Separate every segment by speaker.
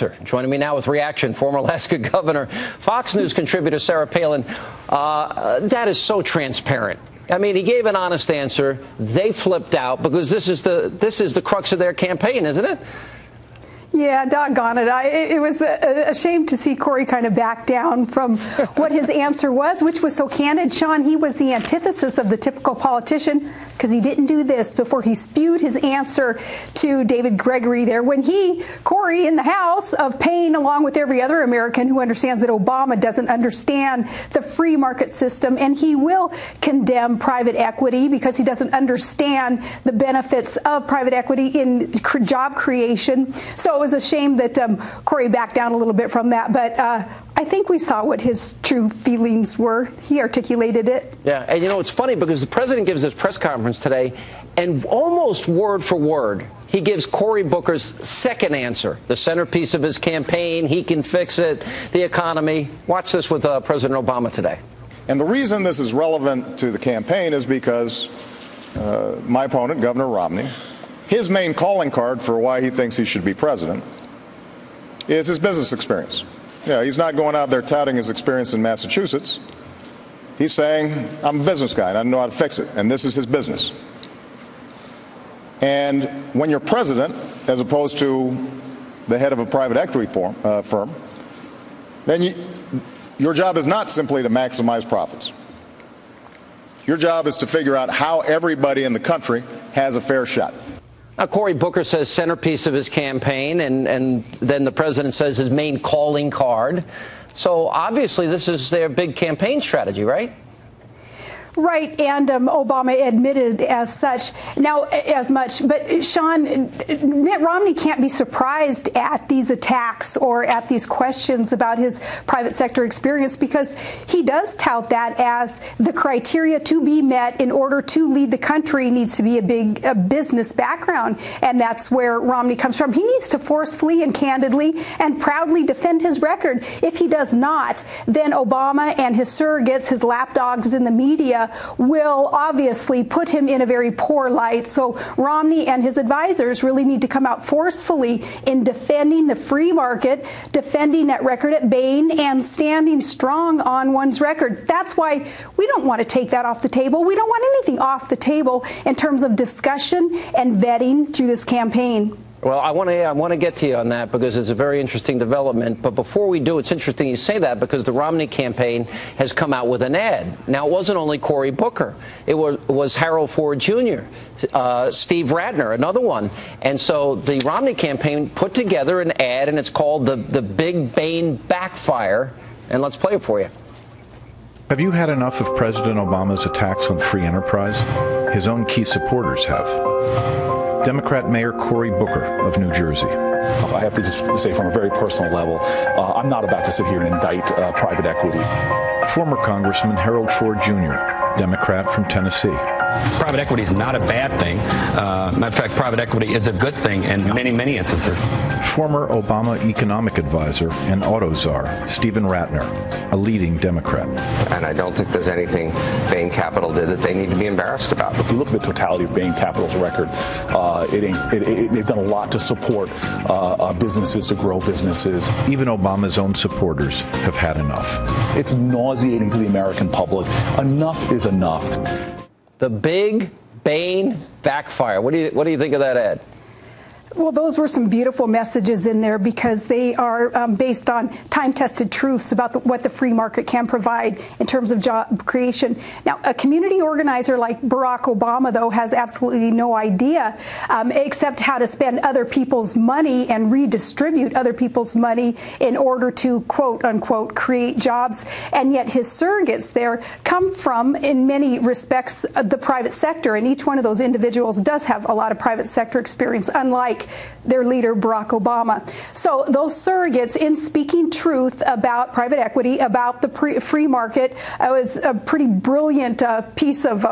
Speaker 1: answer. Joining me now with reaction, former Alaska Governor, Fox News contributor Sarah Palin. That is so transparent. I mean, he gave an honest answer. They flipped out because this is the crux of their campaign, isn't it?
Speaker 2: Yeah, doggone it. It was a shame to see Corey kind of back down from what his answer was, which was so candid. Sean, he was the antithesis of the typical politician because he didn't do this before he spewed his answer to David Gregory there. When Corey, in the House of Pain, along with every other American who understands that Obama doesn't understand the free market system, and he will condemn private equity because he doesn't understand the benefits of private equity in job creation. So it was a shame that Corey backed down a little bit from that, but I think we saw what his true feelings were. He articulated it.
Speaker 1: Yeah, and you know, it's funny because the president gives this press conference today, and almost word for word, he gives Cory Booker's second answer, the centerpiece of his campaign. He can fix it, the economy. Watch this with President Obama today.
Speaker 3: And the reason this is relevant to the campaign is because my opponent, Governor Romney, his main calling card for why he thinks he should be president is his business experience. Yeah, he's not going out there touting his experience in Massachusetts. He's saying, I'm a business guy and I know how to fix it, and this is his business. And when you're president, as opposed to the head of a private equity firm, then your job is not simply to maximize profits. Your job is to figure out how everybody in the country has a fair shot.
Speaker 1: Now, Cory Booker says centerpiece of his campaign, and then the president says his main calling card. So obviously this is their big campaign strategy, right?
Speaker 2: Right, and Obama admitted as such. Now, as much, but Sean, Mitt Romney can't be surprised at these attacks or at these questions about his private sector experience because he does tout that as the criteria to be met in order to lead the country needs to be a business background, and that's where Romney comes from. He needs to forcefully and candidly and proudly defend his record. If he does not, then Obama and his surrogates, his lapdogs in the media, will obviously put him in a very poor light. So Romney and his advisors really need to come out forcefully in defending the free market, defending that record at Bain, and standing strong on one's record. That's why we don't want to take that off the table. We don't want anything off the table in terms of discussion and vetting through this campaign.
Speaker 1: Well, I want to get to you on that because it's a very interesting development. But before we do, it's interesting you say that because the Romney campaign has come out with an ad. Now, it wasn't only Cory Booker. It was Harold Ford Jr., Steve Ratner, another one. And so the Romney campaign put together an ad, and it's called the Big Bain Backfire. And let's play it for you.
Speaker 4: Have you had enough of President Obama's attacks on free enterprise? His own key supporters have. Democrat Mayor Cory Booker of New Jersey.
Speaker 5: I have to just say from a very personal level, I'm not about to sit here and indict private equity.
Speaker 4: Former Congressman Harold Ford Jr., Democrat from Tennessee.
Speaker 6: Private equity is not a bad thing. Matter of fact, private equity is a good thing in many, many instances.
Speaker 4: Former Obama economic advisor and auto czar, Stephen Ratner, a leading Democrat.
Speaker 7: And I don't think there's anything Bain Capital did that they need to be embarrassed about.
Speaker 5: If you look at the totality of Bain Capital's record, they've done a lot to support businesses, to grow businesses.
Speaker 4: Even Obama's own supporters have had enough.
Speaker 5: It's nauseating to the American public. Enough is enough.
Speaker 1: The Big Bain Backfire. What do you think of that ad?
Speaker 2: Well, those were some beautiful messages in there because they are based on time-tested truths about what the free market can provide in terms of job creation. Now, a community organizer like Barack Obama, though, has absolutely no idea except how to spend other people's money and redistribute other people's money in order to, quote, unquote, create jobs. And yet his surrogates there come from, in many respects, the private sector. And each one of those individuals does have a lot of private sector experience, unlike their leader, Barack Obama. So those surrogates, in speaking truth about private equity, about the free market, it was a pretty brilliant piece of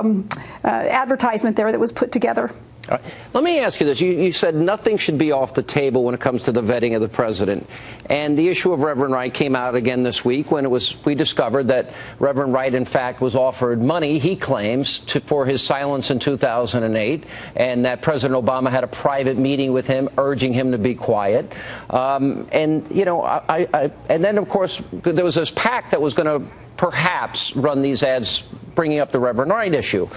Speaker 2: advertisement there that was put together.
Speaker 1: All right. Let me ask you this. You said nothing should be off the table when it comes to the vetting of the president. And the issue of Reverend Wright came out again this week when we discovered that Reverend Wright, in fact, was offered money, he claims, for his silence in 2008, and that President Obama had a private meeting with him urging him to be quiet. And, you know, and then, of course, there was this pact that was going to perhaps run these ads bringing up the Reverend Wright issue.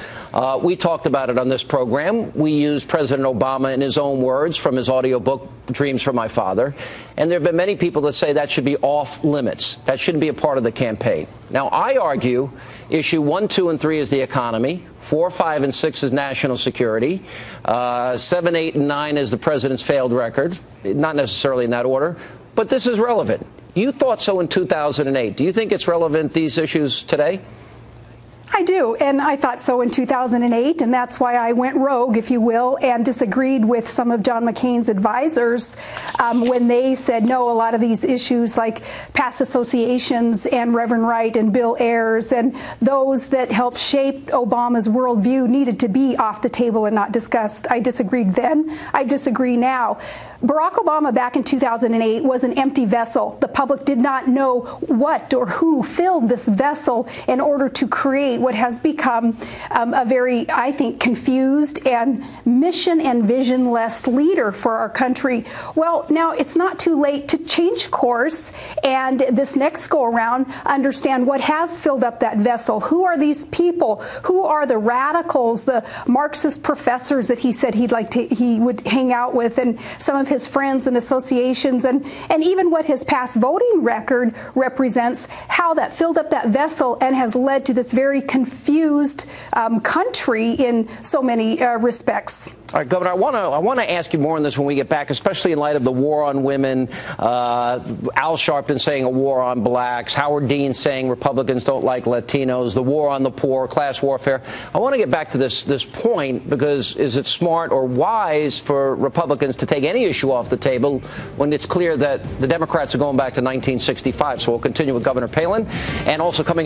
Speaker 1: We talked about it on this program. We used President Obama in his own words from his audiobook, Dreams from My Father. And there have been many people that say that should be off limits. That shouldn't be a part of the campaign. Now, I argue issue 1, 2, and 3 is the economy. 4, 5, and 6 is national security. 7, 8, and 9 is the president's failed record. Not necessarily in that order. But this is relevant. You thought so in 2008. Do you think it's relevant, these issues, today?
Speaker 2: I do, and I thought so in 2008, and that's why I went rogue, if you will, and disagreed with some of John McCain's advisors when they said, no, a lot of these issues like past associations and Reverend Wright and Bill Ayers and those that helped shape Obama's worldview needed to be off the table and not discussed. I disagreed then. I disagree now. Barack Obama back in 2008 was an empty vessel. The public did not know what or who filled this vessel in order to create what has become a very, I think, confused and mission and vision-less leader for our country. Well, now it's not too late to change course and this next go-around understand what has filled up that vessel. Who are these people? Who are the radicals, the Marxist professors that he said he would hang out with, and some of his friends and associations, and even what his past voting record represents, how that filled up that vessel and has led to this very confused country in so many respects.
Speaker 1: All right, Governor, I want to ask you more on this when we get back, especially in light of the war on women, Al Sharpton saying a war on blacks, Howard Dean saying Republicans don't like Latinos, the war on the poor, class warfare. I want to get back to this point, because is it smart or wise for Republicans to take any issue off the table when it's clear that the Democrats are going back to 1965? So we'll continue with Governor Palin, and also coming